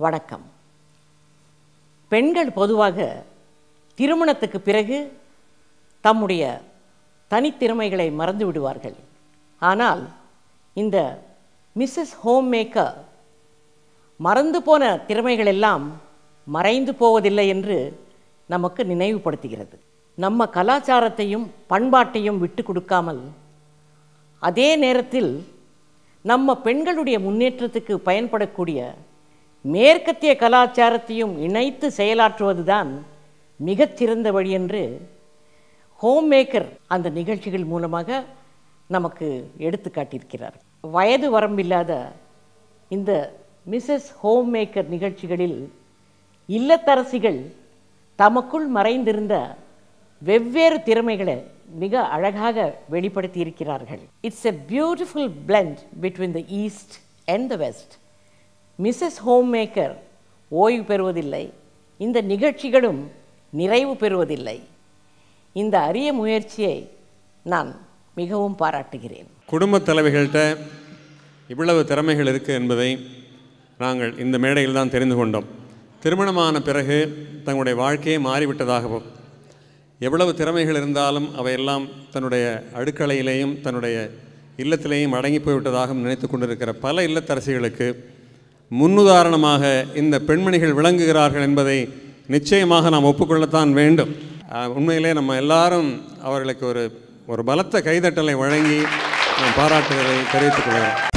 வணக்கம். பெண்கள் பொதுவாக திருமணத்துக்கு பிறகு தம்முடைய தனித்திறமைகளை மறந்து விடுவார்கள். ஆனால் இந்த மிஸ்ஸஸ் ஹோம் மேக்கர் மறந்து போன திறமைகள் எல்லாம் மறைந்து போவதில்லை என்று நமக்கு நினைவுபடுத்துகிறது. நம்ம கலாச்சாரத்தையும் பண்பாட்டையும் விட்டு கொடுக்காமல் அதே நேரத்தில் நம்ம பெண்களுடைய முன்னேற்றத்துக்கு பயன்படக்கூடிய மேற்கத்திய கலாச்சாரத்தையும் இணைத்து செயலாற்றுவது தான் மிகச்சிறந்த வழி என்று ஹோம் மேக்கர் அந்த நிகழ்ச்சிகள் மூலமாக நமக்கு எடுத்து காட்டியிருக்கிறார். வயது வரம்பில்லாத இந்த மிஸ்ஸஸ் ஹோம் மேக்கர் நிகழ்ச்சிகளில் இல்லத்தரசிகள் தமக்குள் மறைந்திருந்த வெவ்வேறு திறமைகளை மிக அழகாக வெளிப்படுத்தி இருக்கிறார்கள். It's a beautiful blend between the east and the west. Mrs homemaker ஓய்வு பெறுவதில்லை, இந்த நிகழ்ச்சிகளும் நிறைவு பெறுவதில்லை. இந்த அரிய முயற்சியை நான் மிகவும் பாராட்டுகிறேன். குடும்பத் தலைவிகள்கிட்ட இவ்வளவு திறமைகள் இருக்குது என்பதை நாங்கள் இந்த மேடையில் தான் தெரிந்து கொண்டோம். திருமணமான பிறகு தங்களுடைய வாழ்க்கையே மாறிவிட்டதாகவும், எவ்வளவு திறமைகள் இருந்தாலும் அவையெல்லாம் தன்னுடைய அடுக்கலையிலேயும் தன்னுடைய இல்லத்திலேயும் அடங்கி போய்விட்டதாகவும் நினைத்து கொண்டிருக்கிற பல இல்லத்தரசிகளுக்கு முன்னுதாரணமாக இந்த பெண்மணிகள் விளங்குகிறார்கள் என்பதை நிச்சயமாக நாம் ஒப்புக்கொள்ளத்தான் வேண்டும். உண்மையிலே நம்ம எல்லாரும் அவர்களுக்கு ஒரு பலத்த கைதட்டலை வழங்கி பாராட்டுகளை தெரிவித்துக் கொள்கிறோம்.